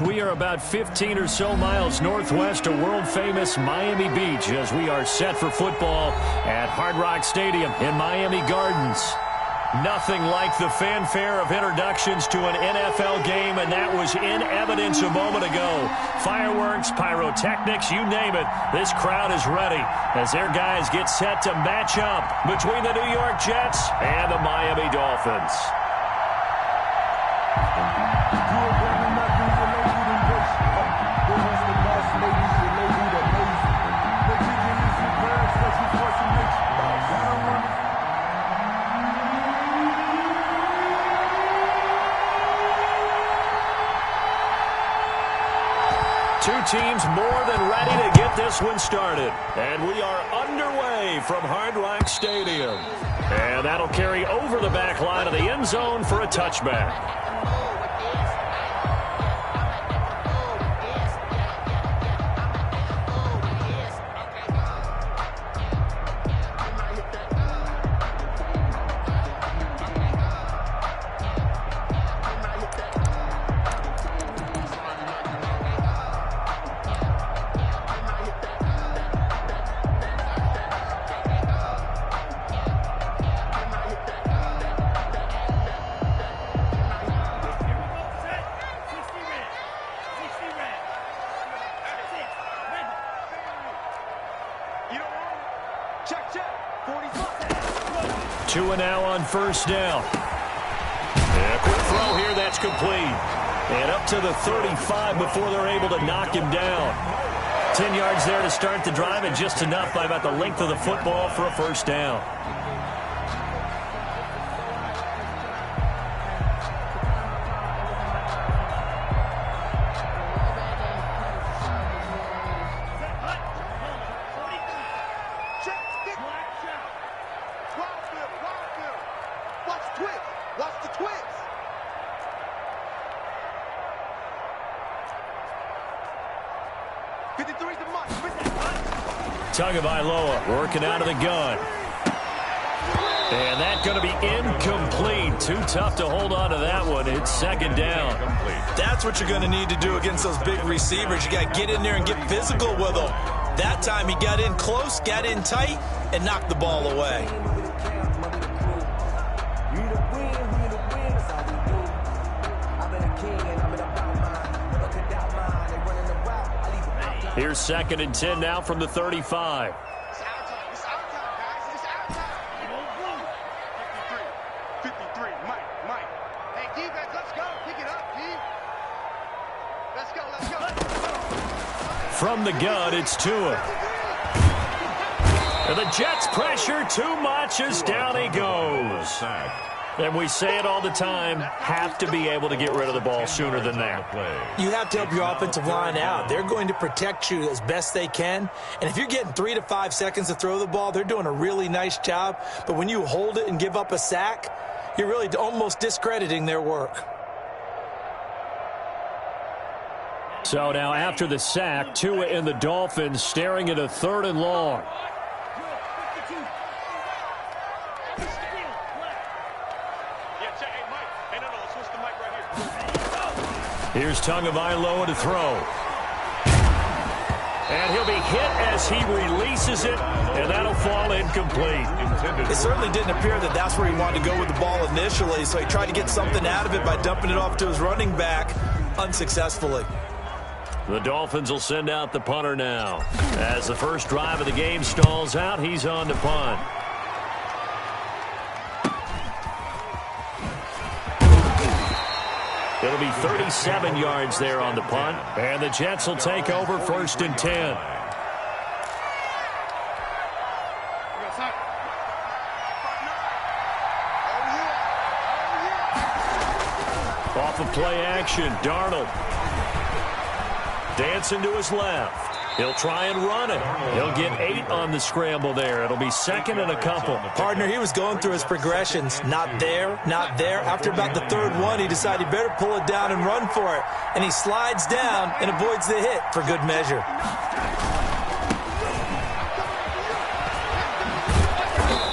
We are about 15 or so miles northwest of world-famous Miami Beach as we are set for football at Hard Rock Stadium in Miami Gardens. Nothing like the fanfare of introductions to an NFL game, and that was in evidence a moment ago. Fireworks, pyrotechnics, you name it. This crowd is ready as their guys get set to match up between the New York Jets and the Miami Dolphins. Two teams more than ready to get this one started. And we are underway from Hard Rock Stadium. And that'll carry over the back line of the end zone for a touchback. Two and now on first down. And a quick throw here, that's complete. And up to the 35 before they're able to knock him down. 10 yards there to start the drive, and just enough by about the length of the football for a first down. Tagovailoa working out of the gun. And that's going to be incomplete. Too tough to hold on to that one. It's second down. That's what you're going to need to do against those big receivers. You got to get in there and get physical with them. That time he got in close, got in tight, and knocked the ball away. Here's second and 10 now from the 35. It's our time. It's our time, guys. It's our time. 53. Mike. Hey, defense, let's go. Pick it up, D. Let's go. From the gun, it's Tua. And the Jets pressure too much as down he goes. And we say it all the time, have to be able to get rid of the ball sooner than that. You have to help your offensive line out. They're going to protect you as best they can. And if you're getting 3 to 5 seconds to throw the ball, they're doing a really nice job. But when you hold it and give up a sack, you're really almost discrediting their work. So now after the sack, Tua and the Dolphins staring at a 3rd and long. Here's Tagovailoa to throw. And he'll be hit as he releases it, and that'll fall incomplete. It certainly didn't appear that that's where he wanted to go with the ball initially, so he tried to get something out of it by dumping it off to his running back unsuccessfully. The Dolphins will send out the punter now. As the first drive of the game stalls out, he's on to punt. It'll be 37 yards there on the punt, and the Jets will take over 1st and 10. Off of play action, Darnold. Dancing to his left. He'll try and run it. He'll get 8 on the scramble there. It'll be 2nd and a couple. Partner, he was going through his progressions. Not there, not there. After about the 3rd one, he decided he better pull it down and run for it. And he slides down and avoids the hit for good measure.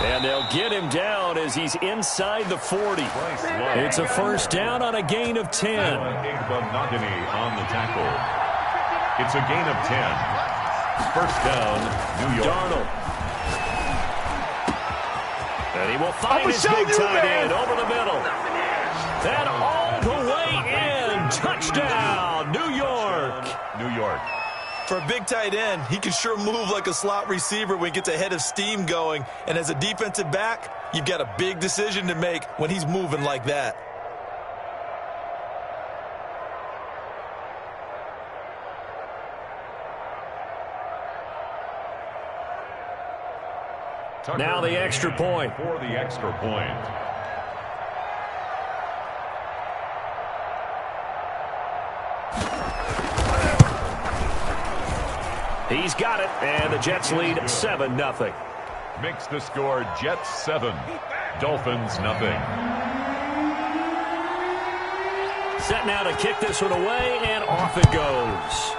And they'll get him down as he's inside the 40. It's a first down on a gain of 10. On the tackle. It's a gain of 10. First down, New York. Darnold. And he will find his big tight end over the middle. And all the way in. Touchdown, New York. New York. For a big tight end, he can sure move like a slot receiver when he gets a head of steam going. And as a defensive back, you've got a big decision to make when he's moving like that. Now the extra point. For the extra point. He's got it, and the Jets lead 7-0. Makes the score Jets 7, Dolphins nothing. Set now to kick this one away, and off it goes.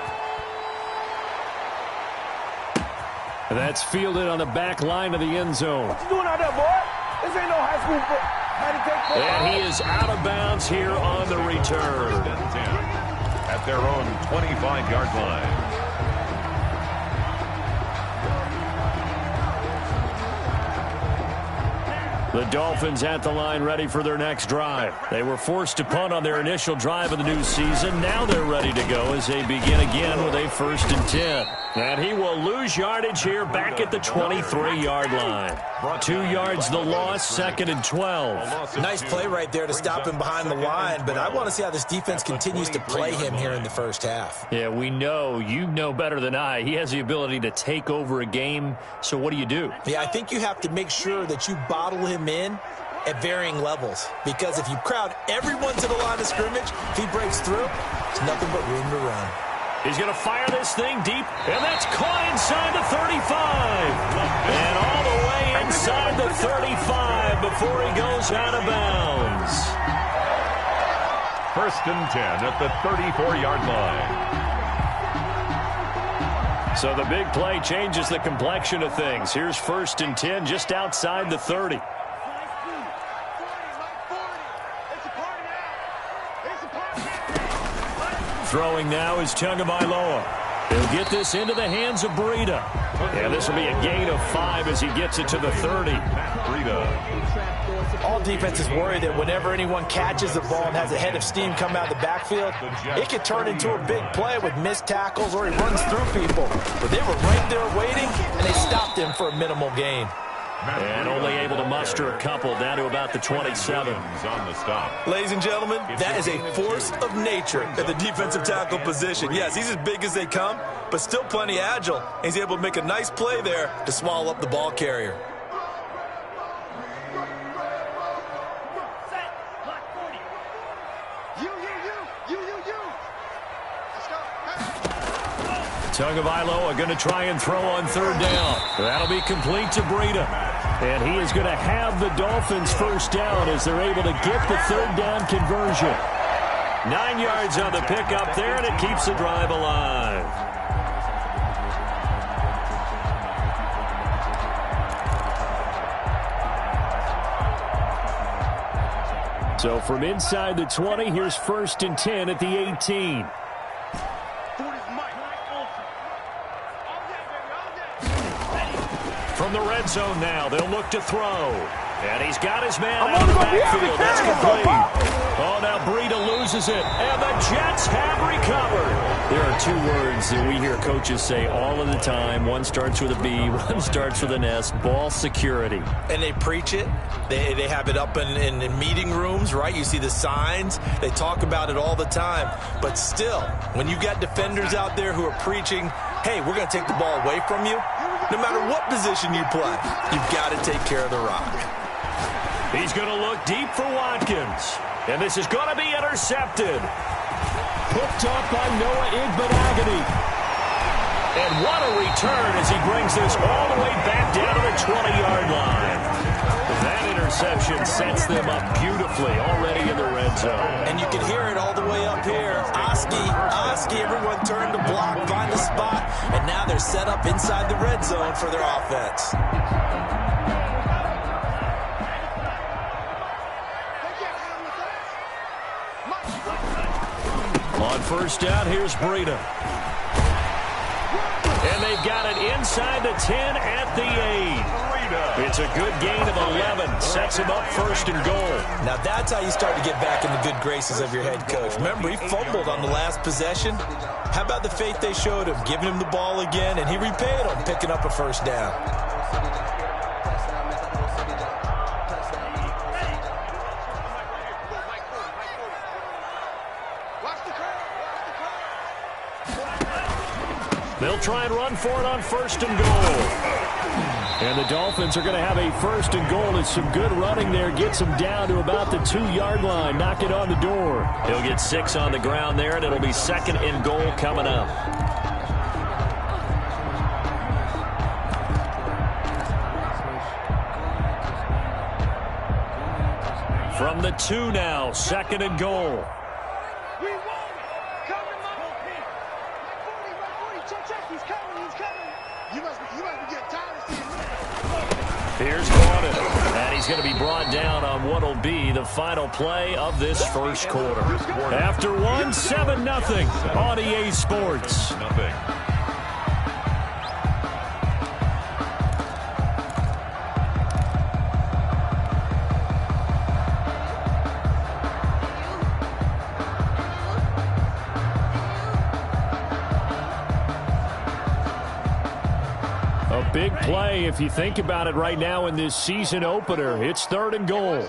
That's fielded on the back line of the end zone. What you doing out there, boy? This ain't no high school football. And he is out of bounds here on the return. At their own 25-yard line. The Dolphins at the line ready for their next drive. They were forced to punt on their initial drive of the new season. Now they're ready to go as they begin again with a 1st and 10. And he will lose yardage here back at the 23-yard line. 2 yards the loss, 2nd and 12. Nice play right there to stop him behind the line, but I want to see how this defense continues to play him here in the first half. Yeah, we know. You know better than I. He has the ability to take over a game, so what do you do? Yeah, I think you have to make sure that you bottle him in at varying levels, because if you crowd everyone to the line of scrimmage, if he breaks through, there's nothing but room to run. He's going to fire this thing deep, and that's caught inside the 35. And all the way inside the 35 before he goes out of bounds. 1st and 10 at the 34-yard line. So the big play changes the complexion of things. Here's 1st and 10 just outside the 30. Throwing now is Tagovailoa. He'll get this into the hands of Breida. And this will be a gain of 5 as he gets it to the 30. All defenses worry that whenever anyone catches the ball and has a head of steam come out of the backfield, it could turn into a big play with missed tackles or he runs through people. But they were right there waiting, and they stopped him for a minimal gain. And only able to muster a couple down to about the 27. On the stop. Ladies and gentlemen, that is a force of nature at the defensive tackle position. Yes, he's as big as they come, but still plenty agile. He's able to make a nice play there to swallow up the ball carrier. Tagovailoa going to try and throw on 3rd down. That'll be complete to Breida. And he is going to have the Dolphins 1st down as they're able to get the 3rd down conversion. 9 yards on the pickup there, and it keeps the drive alive. So from inside the 20, here's 1st and 10 at the 18. From the red zone now, they'll look to throw. And he's got his man out of the backfield. That's complete. Oh, now Breida loses it. And the Jets have recovered. There are 2 words that we hear coaches say all of the time. One starts with a B, one starts with an S. Ball security. And they preach it. They have it up in meeting rooms, right? You see the signs. They talk about it all the time. But still, when you've got defenders out there who are preaching, hey, we're going to take the ball away from you, no matter what position you play, you've got to take care of the rock. He's going to look deep for Watkins. And this is going to be intercepted. Picked up by Noah Igbenogany. And what a return as he brings this all the way back down to the 20-yard line. That interception sets them up beautifully already in the red zone. And you can hear it all the way up here. Oski, everyone turned to block, find a spot, and now they're set up inside the red zone for their offense. On first down, here's Breida. And they've got it inside the 10 at the 8. It's a good gain of 11. Sets him up first and goal. Now that's how you start to get back in the good graces of your head coach. Remember, he fumbled on the last possession. How about the faith they showed him, giving him the ball again, and he repaid them, picking up a first down. They'll try and run for it on first and goal. And the Dolphins are going to have a first and goal. It's some good running there. Gets him down to about the 2-yard line. Knock it on the door. He'll get 6 on the ground there, and it'll be second and goal coming up. From the 2 now, second and goal. Here's Gordon, and he's going to be brought down on what will be the final play of this first quarter. After one, 7-0 on EA Sports. Big play if you think about it right now in this season opener. It's third and goal.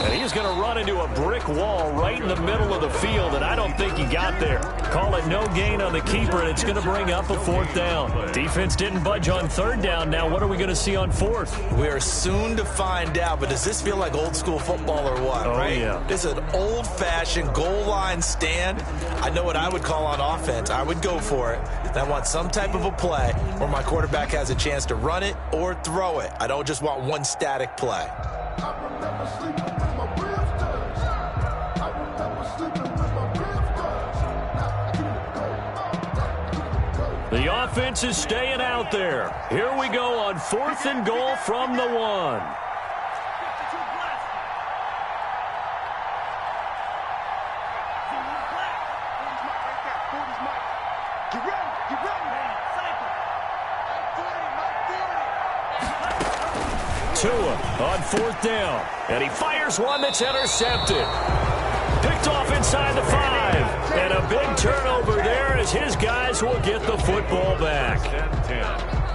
And he's going to run into a brick wall right in the middle of the field, and I don't think he got there. Call it no gain on the keeper, and it's going to bring up a 4th down. Defense didn't budge on 3rd down. Now what are we going to see on 4th? We are soon to find out, but does this feel like old school football or what, right? Yeah. This is an old-fashioned goal line stand. I know what I would call on offense. I would go for it. And I want some type of a play where my quarterback has a chance to run it or throw it. I don't just want one static play. The offense is staying out there. Here we go on 4th and goal from the 1. Tua on 4th down. And he fires one that's intercepted. Picked off inside the 5. And a big turnover there as his guys will get the football back.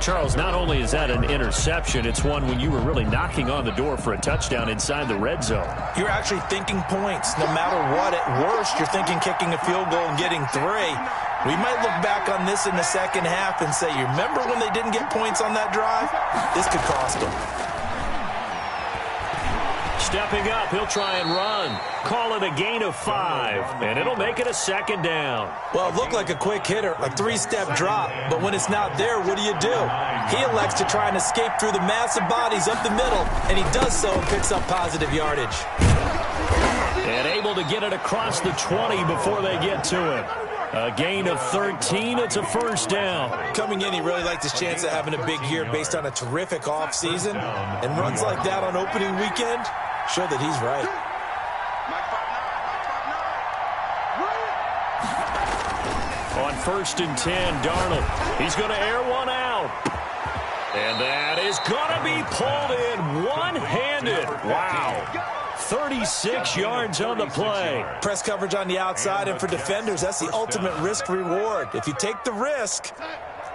Charles, not only is that an interception, it's one when you were really knocking on the door for a touchdown inside the red zone. You're actually thinking points. No matter what, at worst, you're thinking kicking a field goal and getting 3. We might look back on this in the second half and say, you remember when they didn't get points on that drive? This could cost them. Stepping up, he'll try and run. Call it a gain of 5, and it'll make it a 2nd down. Well, it looked like a quick hitter, a 3-step drop, but when it's not there, what do? He elects to try and escape through the massive bodies up the middle, and he does so and picks up positive yardage. And able to get it across the 20 before they get to him. A gain of 13. It's a 1st down. Coming in, he really liked his chance of having a big year based on a terrific offseason, and runs like that on opening weekend show that he's right. On 1st and 10, Darnold. He's going to air one out. And that is going to be pulled in one-handed. Wow. 36 yards on the play. Press coverage on the outside, and for defenders, that's the ultimate risk-reward. If you take the risk,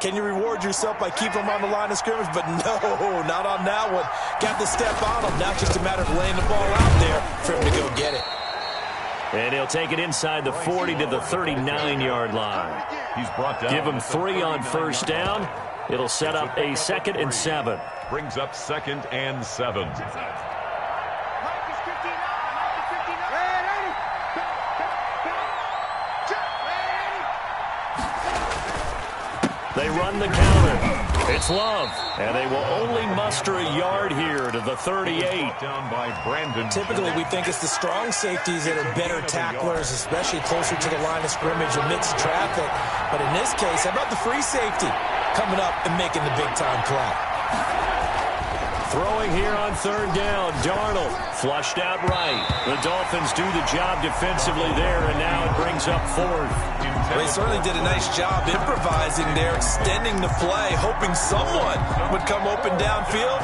can you reward yourself by keeping them on the line of scrimmage? But no, not on that one. Got to step on him. Now it's just a matter of laying the ball out there for him to go get it. And he'll take it inside the 40 to the 39-yard line. He's brought down. Give him 3 on 1st down. It'll set up a 2nd and 7. Brings up 2nd and 7. They run the counter. It's Love, and they will only muster a yard here to the 38. Down by Brandon. Typically, we think it's the strong safeties that are better tacklers, especially closer to the line of scrimmage amidst traffic. But in this case, how about the free safety coming up and making the big-time play? Throwing here on third down, Darnold flushed out right. The Dolphins do the job defensively there, and now it brings up fourth. They certainly did a nice job improvising there, extending the play, hoping someone would come open downfield,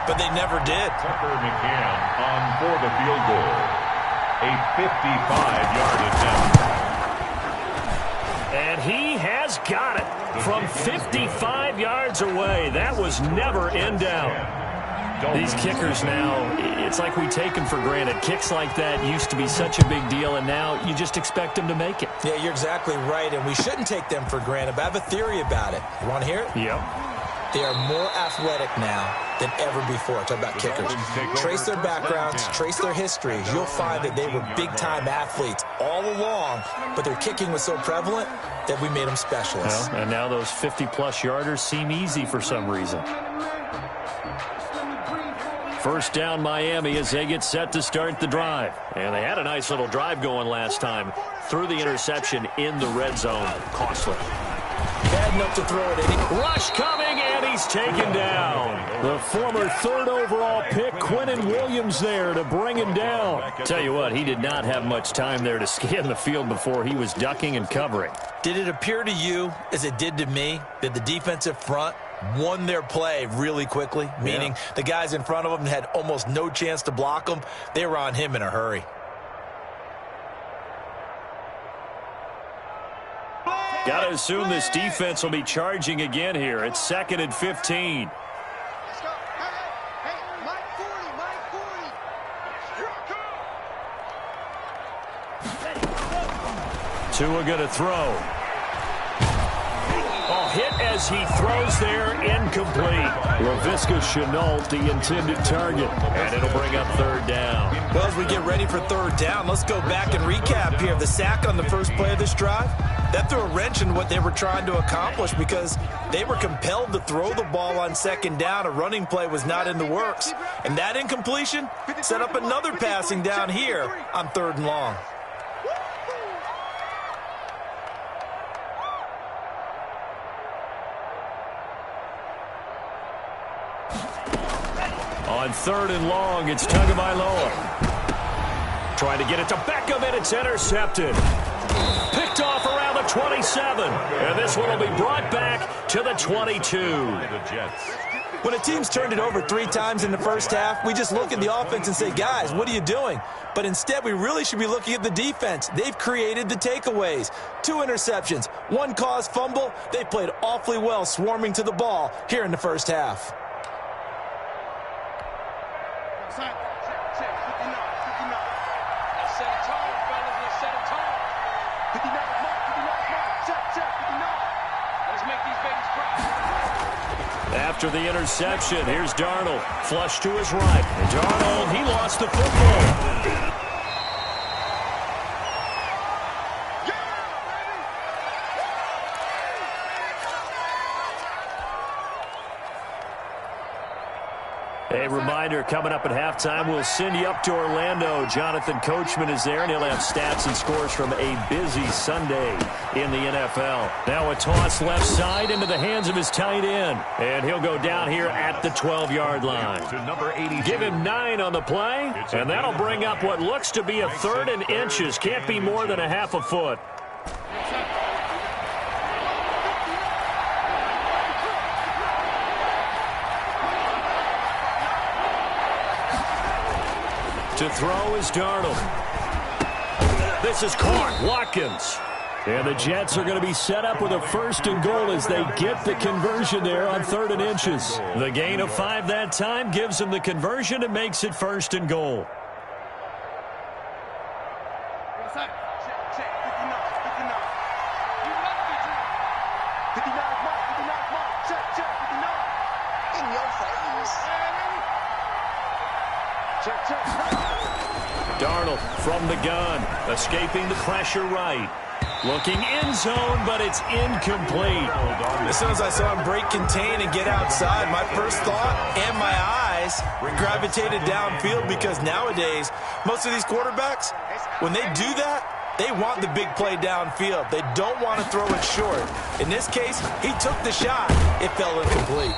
but they never did. Tucker McCann on for the field goal. A 55-yard attempt. And he has got it from 55 yards away. That was never in doubt. These kickers now, it's like we take them for granted. Kicks like that used to be such a big deal, and now you just expect them to make it. Yeah, you're exactly right, and we shouldn't take them for granted, but I have a theory about it. You want to hear it? Yep. They are more athletic now than ever before. Talk about kickers. Trace their backgrounds, trace their histories. You'll find that they were big-time athletes all along, but their kicking was so prevalent that we made them specialists. Well, and now those 50-plus yarders seem easy for some reason. First down Miami as they get set to start the drive. And they had a nice little drive going last time. Threw the interception in the red zone. Costly. Bad enough to throw it in. Rush coming, and he's taken down. The former third overall pick, Quinnen Williams, there to bring him down. Tell you what, he did not have much time there to scan the field before he was ducking and covering. Did it appear to you, as it did to me, that the defensive front won their play really quickly? Meaning the guys in front of them had almost no chance to block them. They were on him in a hurry. Got to assume this defense will be charging again here. It's 2nd and 15. Let's go. Hey, Mike 40, Tua going to throw. Oh, hit as he throws there, incomplete. Laviska Shenault, the intended target, and it'll bring up third down. Well, as we get ready for third down, let's go back and recap here. The sack on the first play of this drive, that threw a wrench in what they were trying to accomplish because they were compelled to throw the ball on second down. A running play was not in the works. And that incompletion set up another passing down here on third and long. On third and long, it's Tagovailoa. Trying to get it to Beckham, and it's intercepted. Picked off around the 27. And this one will be brought back to the 22. When a team's turned it over 3 times in the first half, we just look at the offense and say, guys, what are you doing? But instead, we really should be looking at the defense. They've created the takeaways. 2 interceptions, 1 caused fumble. They played awfully well swarming to the ball here in the first half. After the interception, here's Darnold. Flush to his right. And Darnold, he lost the football. A reminder, coming up at halftime, we'll send you up to Orlando. Jonathan Coachman is there, and he'll have stats and scores from a busy Sunday in the NFL. Now a toss left side into the hands of his tight end, and he'll go down here at the 12-yard line. Give him 9 on the play, and that'll bring up what looks to be a 3rd and inches. Can't be more than a half a foot. To throw is Darnold. This is caught. Watkins. And the Jets are going to be set up with a 1st and goal as they get the conversion there on 3rd and inches. The gain of 5 that time gives them the conversion and makes it 1st and goal. Darnold from the gun, escaping the pressure right. Looking in zone, but it's incomplete. As soon as I saw him break contain and get outside, my first thought and my eyes gravitated downfield, because nowadays, most of these quarterbacks, when they do that, they want the big play downfield. They don't want to throw it short. In this case, he took the shot. It fell incomplete.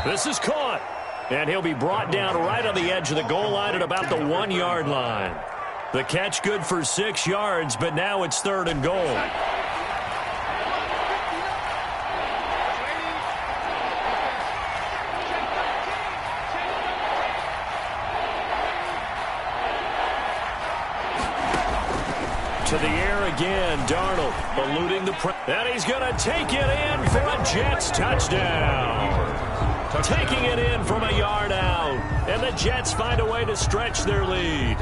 This is caught. And he'll be brought down right on the edge of the goal line at about the 1-yard line. The catch good for 6 yards, but now it's 3rd and goal. To the air again, Darnold eluding the press. And he's going to take it in for a Jets touchdown. Taking it in from a yard out. And the Jets find a way to stretch their lead.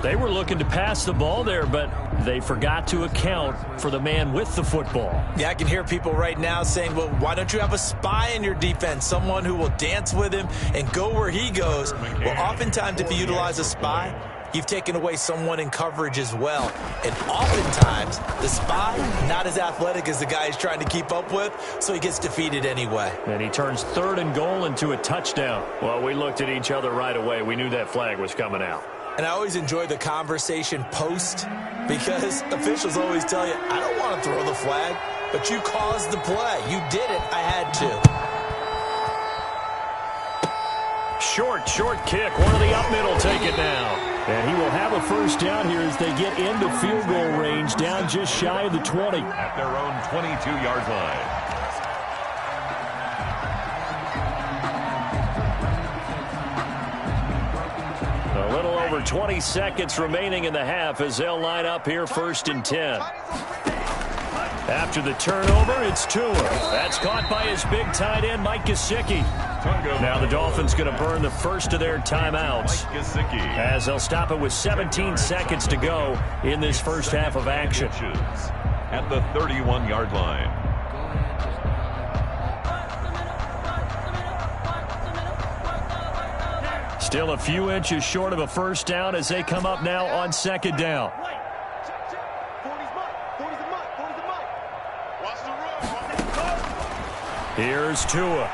They were looking to pass the ball there, but they forgot to account for the man with the football. Yeah, I can hear people right now saying, well, why don't you have a spy in your defense, someone who will dance with him and go where he goes? Well, oftentimes if you utilize a spy, you've taken away someone in coverage as well. And oftentimes, the spy, not as athletic as the guy he's trying to keep up with, so he gets defeated anyway. And he turns 3rd and goal into a touchdown. Well, we looked at each other right away. We knew that flag was coming out. And I always enjoy the conversation post, because officials always tell you, I don't want to throw the flag, but you caused the play. You did it. I had to. Short kick. One of the up middle take it now. And he will have a first down here as they get into field goal range, down just shy of the 20. At their own 22-yard line. A little over 20 seconds remaining in the half as they'll line up here 1st and 10. After the turnover, it's Tua. That's caught by his big tight end, Mike Gesicki. Now the Dolphins going to burn the first of their timeouts as they'll stop it with 17 seconds to go in this first half of action. At the 31-yard line. Still a few inches short of a first down as they come up now on 2nd down. Here's Tua.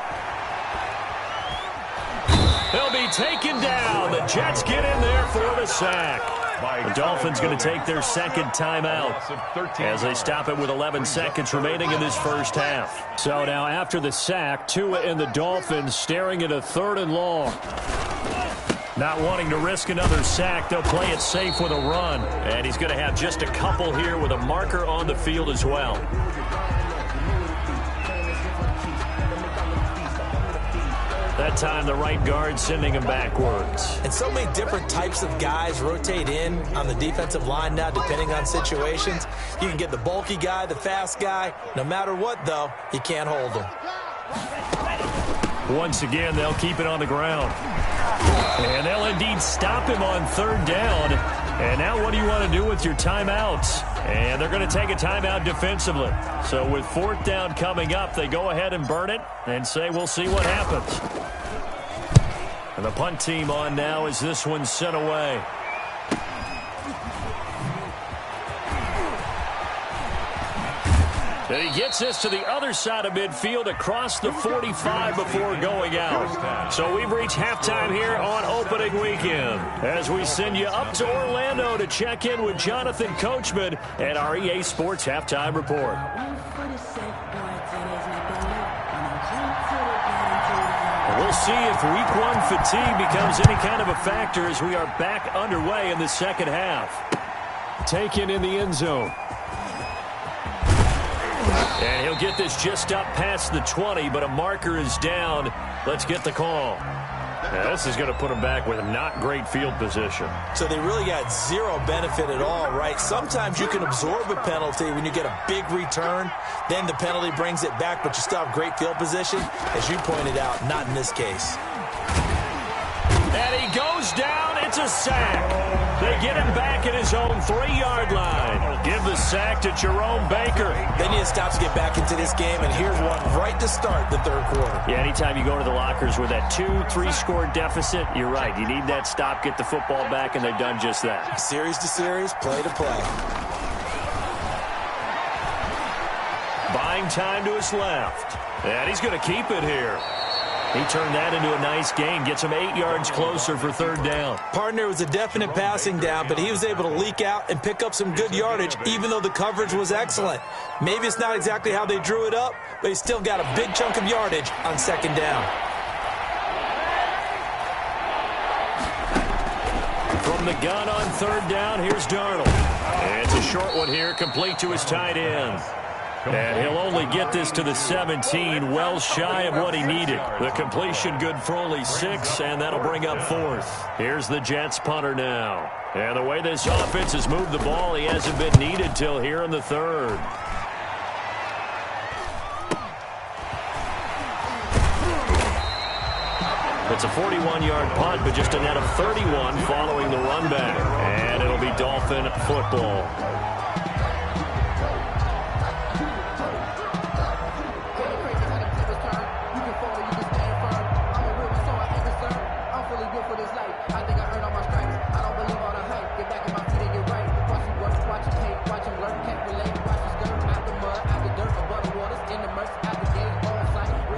He'll be taken down. The Jets get in there for the sack. The Dolphins going to take their 2nd timeout as they stop it with 11 seconds remaining in this first half. So now after the sack, Tua and the Dolphins staring at a 3rd and long. Not wanting to risk another sack, they'll play it safe with a run. And he's going to have just a couple here with a marker on the field as well. That time the right guard sending him backwards. And so many different types of guys rotate in on the defensive line now, depending on situations. You can get the bulky guy, the fast guy. No matter what, though, you can't hold them. Once again, they'll keep it on the ground. And they'll indeed stop him on 3rd down. And now what do you want to do with your timeouts? And they're going to take a timeout defensively. So with 4th down coming up, they go ahead and burn it and say we'll see what happens. And the punt team on now as this one's sent away. And he gets this to the other side of midfield across the 45 before going out. So we've reached halftime here on opening weekend as we send you up to Orlando to check in with Jonathan Coachman at our EA Sports Halftime Report. We'll see if week 1 fatigue becomes any kind of a factor as we are back underway in the second half. Taken in the end zone. And he'll get this just up past the 20, but a marker is down. Let's get the call. Now, this is going to put him back with not great field position. So they really got zero benefit at all, right? Sometimes you can absorb a penalty when you get a big return. Then the penalty brings it back, but you still have great field position. As you pointed out, not in this case. And he goes down. It's a sack. They get him back at his own 3-yard line. Give the sack to Jerome Baker. They need a stop to get back into this game, and here's one right to start the third quarter. Yeah, anytime you go to the lockers with that 2-3 score deficit, you're right. You need that stop, get the football back, and they've done just that. Series to series, play to play. Buying time to his left. And he's going to keep it here. He turned that into a nice gain, gets him 8 yards closer for third down. Partner was a definite passing down, but he was able to leak out and pick up some good yardage, even though the coverage was excellent. Maybe it's not exactly how they drew it up, but he still got a big chunk of yardage on second down. From the gun on third down, here's Darnold. And it's a short one here, complete to his tight end. And he'll only get this to the 17, well shy of what he needed. The completion good for only 6, and that'll bring up fourth. Here's the Jets punter now. And the way this offense has moved the ball, he hasn't been needed till here in the third. It's a 41-yard punt, but just a net of 31 following the run back. And it'll be Dolphin football.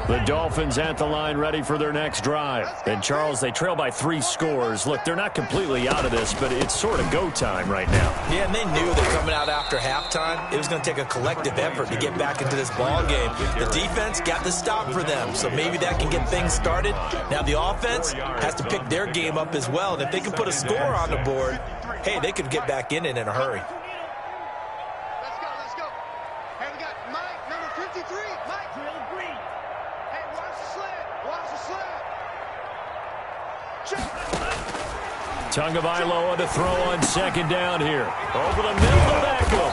The Dolphins at the line ready for their next drive. And, Charles, they trail by 3 scores. Look, they're not completely out of this, but it's sort of go time right now. Yeah, and they knew that coming out after halftime, it was going to take a collective effort to get back into this ball game. The defense got the stop for them, so maybe that can get things started. Now the offense has to pick their game up as well, and if they can put a score on the board, hey, they could get back in it in a hurry. Let's go. Hey, we got Mike, number 53. Mike, drill green. Hey, watch the sled. Watch the sled. Check. Tagovailoa to throw on second down here. Over the middle to Beckham.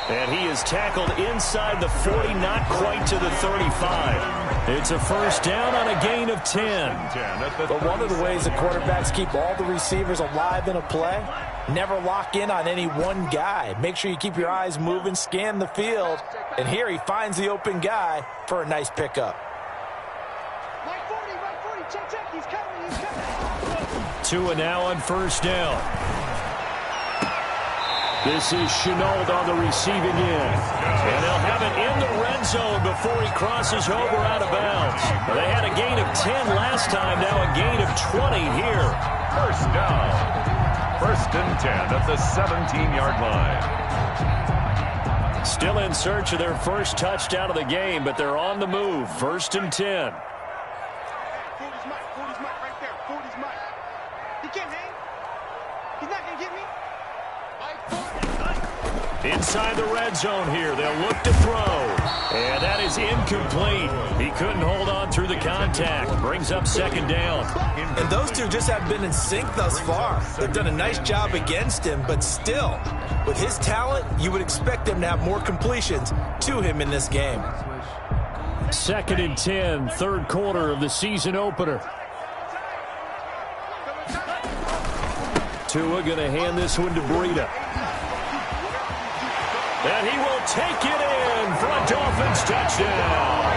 And he is tackled inside the 40, not quite to the 35. It's a first down on a gain of 10. But one of the ways the quarterbacks keep all the receivers alive in a play, never lock in on any one guy. Make sure you keep your eyes moving, scan the field. And here he finds the open guy for a nice pickup. Mike 40, check, he's coming. Tua now on first down. This is Chenault on the receiving end. And they'll have it in the red zone before he crosses over out of bounds. They had a gain of 10 last time, now a gain of 20 here. First down. First and 10 at the 17-yard line. Still in search of their first touchdown of the game, but they're on the move. First and 10. 40's Mike right there. 40's Mike. He can't hang. He's not going to get me. Inside the red zone here, they'll look to throw. And that is incomplete. He couldn't hold on through the contact. Brings up second down. And those two just have been in sync thus far. They've done a nice job against him, but still, with his talent, you would expect them to have more completions to him in this game. Second and 10, third quarter of the season opener. Tua going to hand this one to Breida. And he will take it in for a Dolphins touchdown.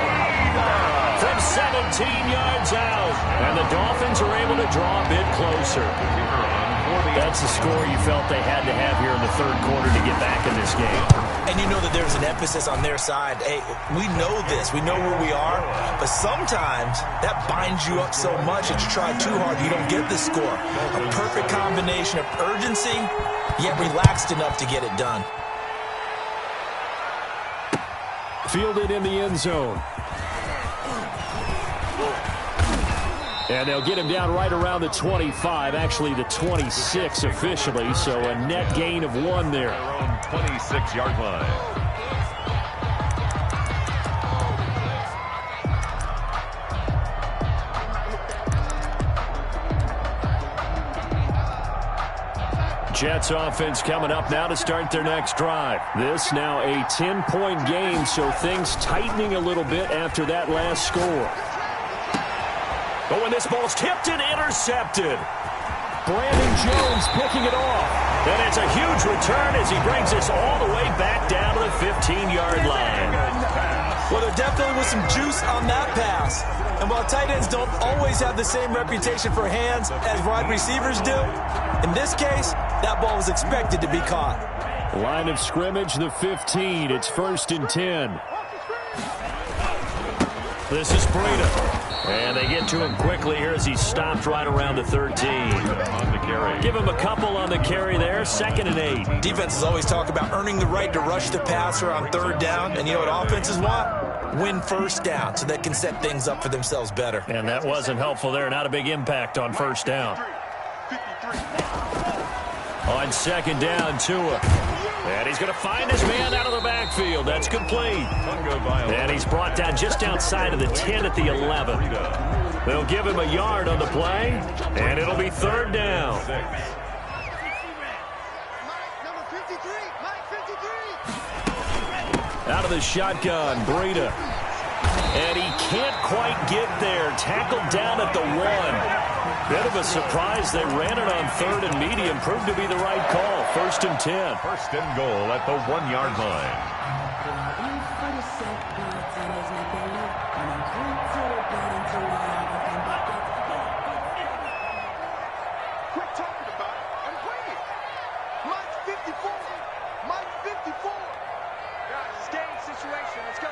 From 17 yards out. And the Dolphins are able to draw a bit closer. That's the score you felt they had to have here in the third quarter to get back in this game. And you know that there's an emphasis on their side. Hey, we know this. We know where we are. But sometimes that binds you up so much that you try too hard, you don't get the score. A perfect combination of urgency, yet relaxed enough to get it done. Fielded in the end zone. And they'll get him down right around the 25, actually the 26 officially, so a net gain of 1 there. Their own 26-yard line. Jets offense coming up now to start their next drive. This now a 10-point game, so things tightening a little bit after that last score. Oh, and this ball's tipped and intercepted. Brandon Jones picking it off. And it's a huge return as he brings us all the way back down to the 15-yard line. Well, there definitely was some juice on that pass. And while tight ends don't always have the same reputation for hands as wide receivers do, in this case, that ball was expected to be caught. Line of scrimmage, the 15. It's 1st and 10. This is Breida. And they get to him quickly here as he stopped right around the 13. On the carry. Give him a couple on the carry there. 2nd and 8. Defenses always talk about earning the right to rush the passer on 3rd down. And you know what offenses want? Win 1st down so they can set things up for themselves better. And that wasn't helpful there. Not a big impact on 1st down. On 2nd down, Tua. And he's going to find his man out of the backfield. That's complete. And he's brought down just outside of the 10 at the 11. They'll give him a yard on the play, and it'll be 3rd down. Out of the shotgun, Breida. And he can't quite get there. Tackled down at the 1. Bit of a surprise. They ran it on 3rd and medium. Proved to be the right call. 1st and 10. 1st and goal at the 1-yard line. Quit talking about it and bring it. Mike's 54. Mike's 54. Guys, it's game situation. Let's go.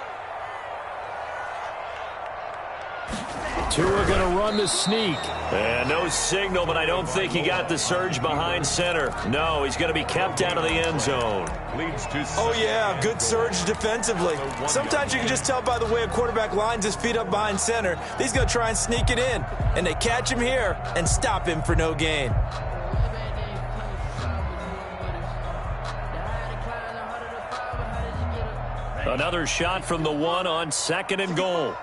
Tua going to run the sneak. And no signal, but I don't think he got the surge behind center. No, he's going to be kept out of the end zone. Oh, yeah, good surge defensively. Sometimes you can just tell by the way a quarterback lines his feet up behind center. He's going to try and sneak it in. And they catch him here and stop him for no gain. Another shot from the 1 on 2nd and goal.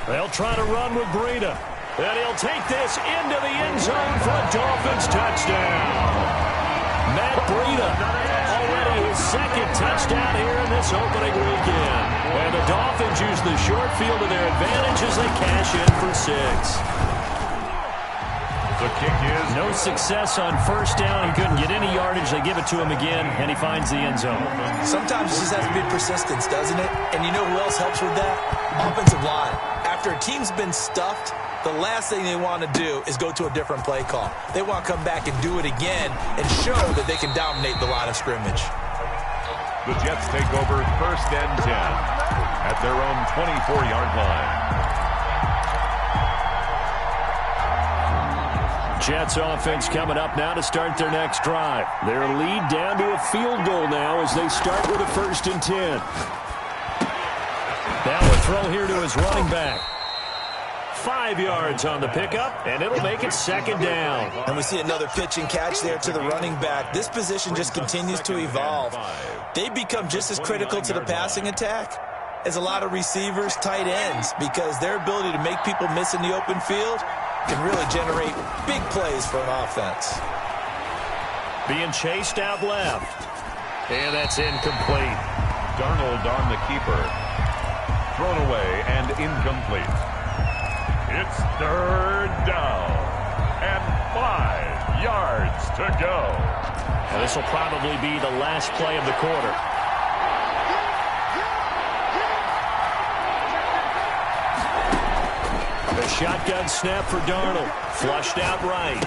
They'll try to run with Breida. And he'll take this into the end zone for a Dolphins touchdown. Matt Breida, already his 2nd touchdown here in this opening weekend. And the Dolphins use the short field to their advantage as they cash in for 6. The kick is no success on 1st down. He couldn't get any yardage. They give it to him again, and he finds the end zone. Sometimes it just has to be persistence, doesn't it? And you know who else helps with that? Offensive line. After a team's been stuffed, the last thing they want to do is go to a different play call. They want to come back and do it again and show that they can dominate the line of scrimmage. the Jets take over 1st and 10 at their own 24-yard line. Jets offense coming up now to start their next drive. Their lead down to a field goal now as they start with a 1st and 10. Now a throw here to his running back. 5 yards on the pickup, and it'll make it 2nd down. And we see another pitch and catch there to the running back. This position just continues to evolve. They become just as critical to the passing attack as a lot of receivers, tight ends, because their ability to make people miss in the open field can really generate big plays for an offense. Being chased out left. And that's incomplete. Darnold on the keeper. Thrown away and incomplete. It's 3rd down and 5 yards to go. Now this will probably be the last play of the quarter. The shotgun snap for Darnold. Flushed out right.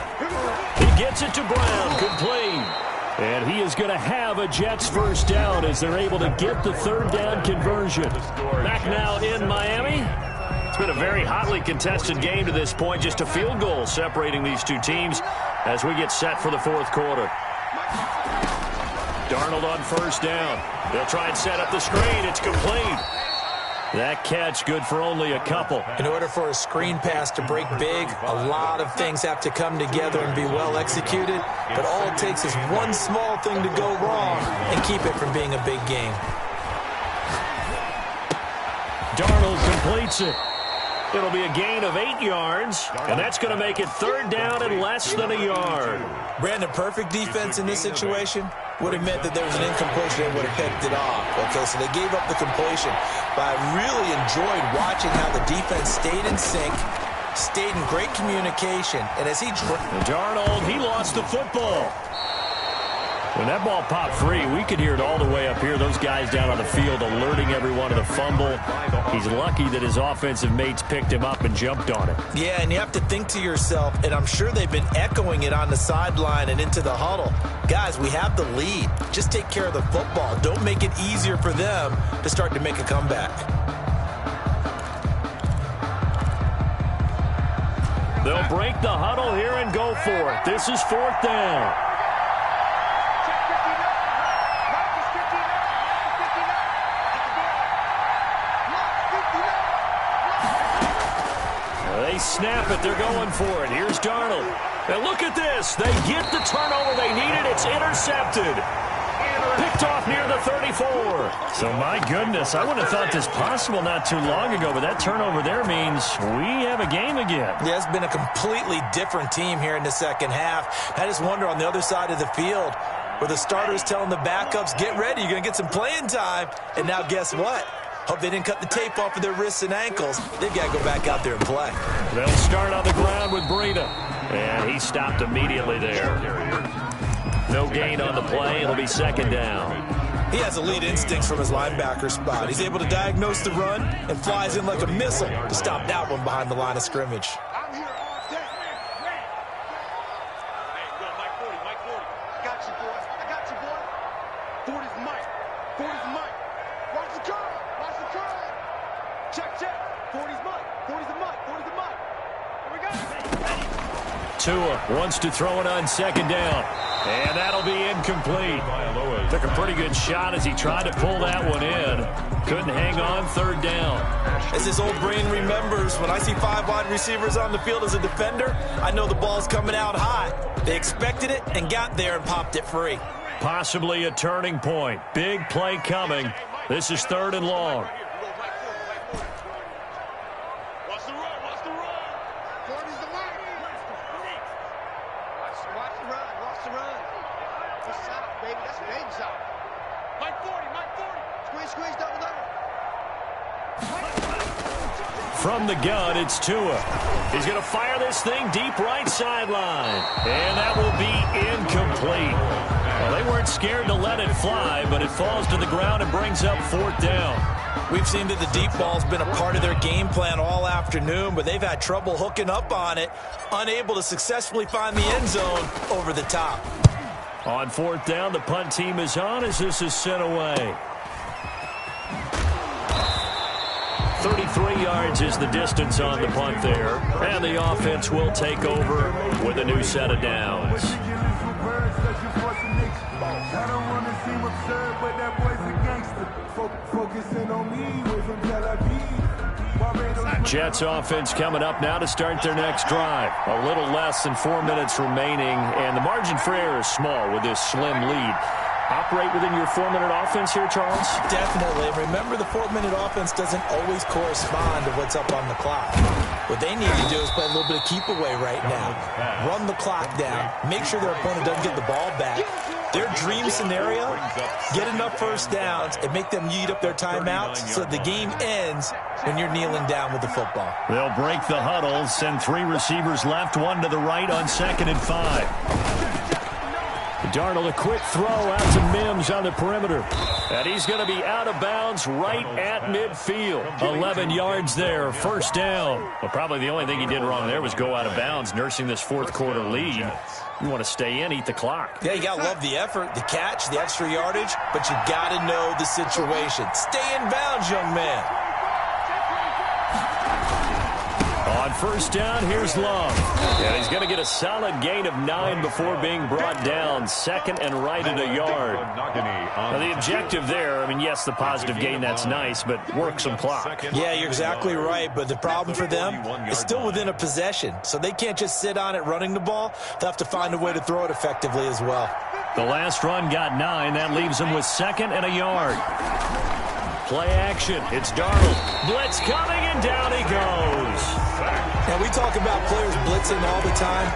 He gets it to Brown. Complete. And he is going to have a Jets 1st down as they're able to get the 3rd down conversion. Back now in Miami. It's been a very hotly contested game to this point. Just a field goal separating these two teams as we get set for the 4th quarter. Darnold on 1st down. They'll try and set up the screen. It's complete. That catch good for only a couple. In order for a screen pass to break big, a lot of things have to come together and be well executed. But all it takes is one small thing to go wrong and keep it from being a big game. Darnold completes it. It'll be a gain of 8 yards, and that's going to make it 3rd down and less than a yard. Brandon, perfect defense in this situation would have meant that there was an incompletion that would have picked it off. Okay, so they gave up the completion. But I really enjoyed watching how the defense stayed in sync, stayed in great communication, and as Darnold, he lost the football. When that ball popped free, we could hear it all the way up here. Those guys down on the field alerting everyone of the fumble. He's lucky that his offensive mates picked him up and jumped on it. Yeah, and you have to think to yourself, and I'm sure they've been echoing it on the sideline and into the huddle. Guys, we have the lead. Just take care of the football. Don't make it easier for them to start to make a comeback. They'll break the huddle here and go for it. This is 4th down. They snap it. They're going for it. Here's Darnold. And look at this. They get the turnover they needed. It's intercepted. Picked off near the 34. So, my goodness, I wouldn't have thought this possible not too long ago, but that turnover there means we have a game again. Yeah, it's been a completely different team here in the second half. I just wonder on the other side of the field where the starters telling the backups, get ready, you're going to get some playing time. And now guess what? Hope they didn't cut the tape off of their wrists and ankles. They've got to go back out there and play. They'll start on the ground with Breida. And he stopped immediately there. No gain on the play. It'll be 2nd down. He has elite instincts from his linebacker spot. He's able to diagnose the run and flies in like a missile to stop that one behind the line of scrimmage. I'm here all day. Hey, go, Mike 40, Mike 40. I got you, boy. I got you, boy. 40's Mike. 40's Mike. Watch the curve. Watch the curve. Check, check. 40's Mike. 40's the Mike. 40's the Mike. Here we go. Tua wants to throw it on 2nd down. And that'll be incomplete. Took a pretty good shot as he tried to pull that one in. Couldn't hang on. 3rd down. As his old brain remembers, when I see 5 wide receivers on the field as a defender, I know the ball's coming out high. They expected it and got there and popped it free. Possibly a turning point. Big play coming. This is 3rd and long. Watch the run. Watch the run. 40's the Mike. Watch the run. Watch the run. Good shot, baby. That's a baby shot. Mike 40. Mike 40. Squeeze, double. From the gun, it's Tua. He's going to fire this thing deep right sideline. And that will be incomplete. Well, they weren't scared to let it fly, but it falls to the ground and brings up 4th down. We've seen that the deep ball's been a part of their game plan all afternoon, but they've had trouble hooking up on it, unable to successfully find the end zone over the top. On 4th down, the punt team is on as this is sent away. 33 yards is the distance on the punt there. And the offense will take over with a new set of downs. Jets offense coming up now to start their next drive. A little less than 4 minutes remaining, and the margin for error is small with this slim lead. Operate within your 4-minute offense here, Charles? Definitely. Remember, the 4-minute offense doesn't always correspond to what's up on the clock. What they need to do is play a little bit of keep away right now. Run the clock down. Make sure their opponent doesn't get the ball back. Their dream scenario, get enough first downs and make them eat up their timeouts so the game ends when you're kneeling down with the football. They'll break the huddle, send 3 receivers left, 1 to the right on 2nd and 5. Darnold, a quick throw out to Mims on the perimeter. And he's going to be out of bounds right at midfield. 11 yards there, 1st down. Well, probably the only thing he did wrong there was go out of bounds, nursing this 4th quarter lead. You want to stay in, eat the clock. Yeah, you got to love the effort, the catch, the extra yardage, but you got to know the situation. Stay in bounds, young man. On 1st down, here's Love. And he's going to get a solid gain of 9 before being brought down. 2nd and right at a yard. Now, the objective there, I mean, yes, the positive gain, that's nice, but work some clock. Yeah, you're exactly right, but the problem for them is still within a possession, so they can't just sit on it running the ball. They'll have to find a way to throw it effectively as well. The last run got 9. That leaves them with 2nd and a yard. play action. It's Darnold. Blitz coming, and down he goes. And we talk about players blitzing all the time.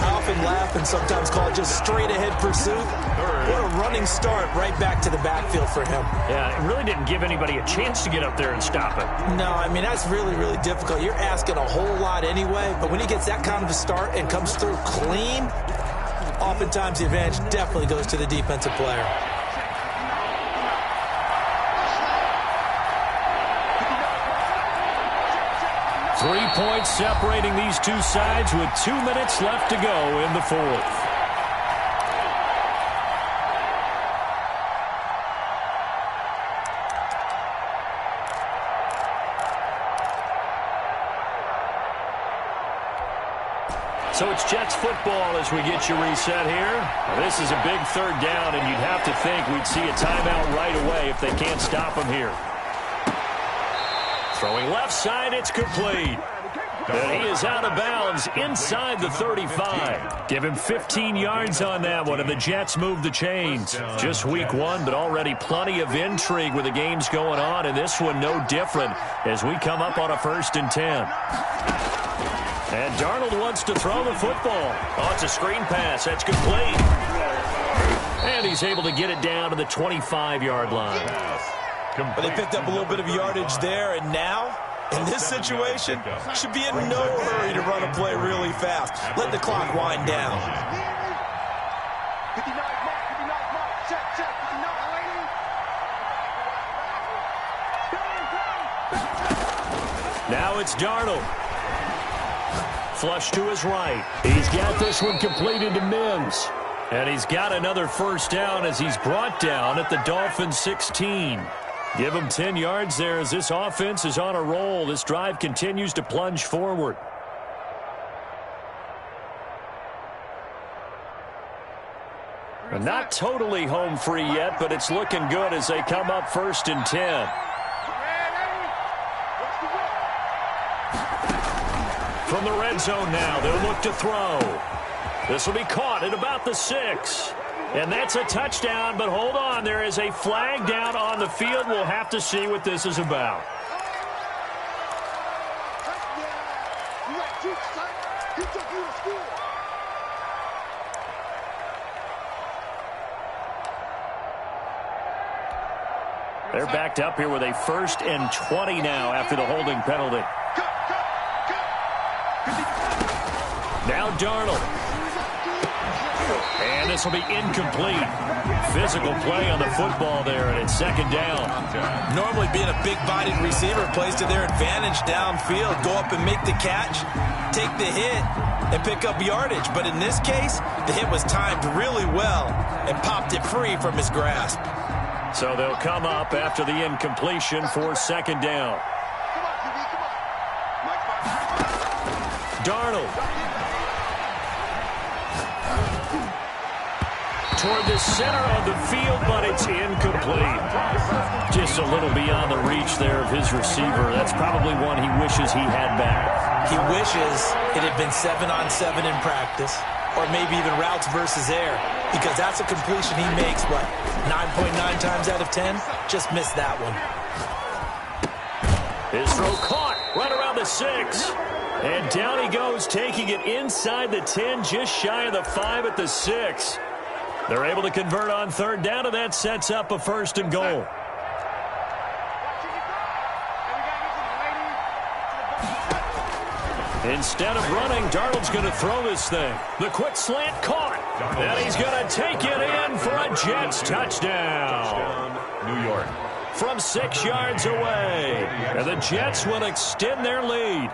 I often laugh and sometimes call it just straight-ahead pursuit. What a running start right back to the backfield for him. Yeah, it really didn't give anybody a chance to get up there and stop it. No, I mean, that's really, really difficult. You're asking a whole lot anyway, but when he gets that kind of a start and comes through clean, oftentimes the advantage definitely goes to the defensive player. 3 points separating these two sides with 2 minutes left to go in the fourth. So it's Jets football as we get you reset here. Now, this is a big third down, and you'd have to think we'd see a timeout right away if they can't stop him here. Throwing left side, it's complete. And he is out of bounds inside the 35. Give him 15 yards on that one, and the Jets move the chains. Just week one, but already plenty of intrigue with the games going on, and this one no different as we come up on a 1st and 10. And Darnold wants to throw the football. Oh, it's a screen pass. That's complete. And he's able to get it down to the 25-yard line. But they picked up a little bit of yardage there, and now, in this situation, should be in no hurry to run a play really fast. Let the clock wind down. 59 mark, 59 mark, check, 59. Now it's Darnold. Flush to his right. He's got this one completed to Mims. And he's got another first down as he's brought down at the Dolphins 16. Give him 10 yards there as this offense is on a roll. This drive continues to plunge forward. And not totally home free yet, but it's looking good as they come up 1st and 10. From the red zone now, they'll look to throw. This will be caught at about the 6. And that's a touchdown, but hold on. There is a flag down on the field. We'll have to see what this is about. They're backed up here with a 1st and 20 now after the holding penalty. Now Darnold. And this will be incomplete. Physical play on the football there, and it's 2nd down. Normally being a big-bodied receiver plays to their advantage downfield. Go up and make the catch, take the hit, and pick up yardage. But in this case, the hit was timed really well and popped it free from his grasp. So they'll come up after the incompletion for 2nd down. Darnold. Toward the center of the field, but it's incomplete. Just a little beyond the reach there of his receiver. That's probably one he wishes he had back. He wishes it had been 7-on-7 in practice, or maybe even routes versus air, because that's a completion he makes, what, 9.9 times out of 10? Just missed that one. His throw caught right around the 6. And down he goes, taking it inside the 10, just shy of the 5 at the 6. They're able to convert on 3rd down, and that sets up a 1st and goal. Instead of running, Darnold's going to throw this thing. The quick slant caught. And he's going to take it in for a Jets touchdown. New York. From 6 yards away. And the Jets will extend their lead.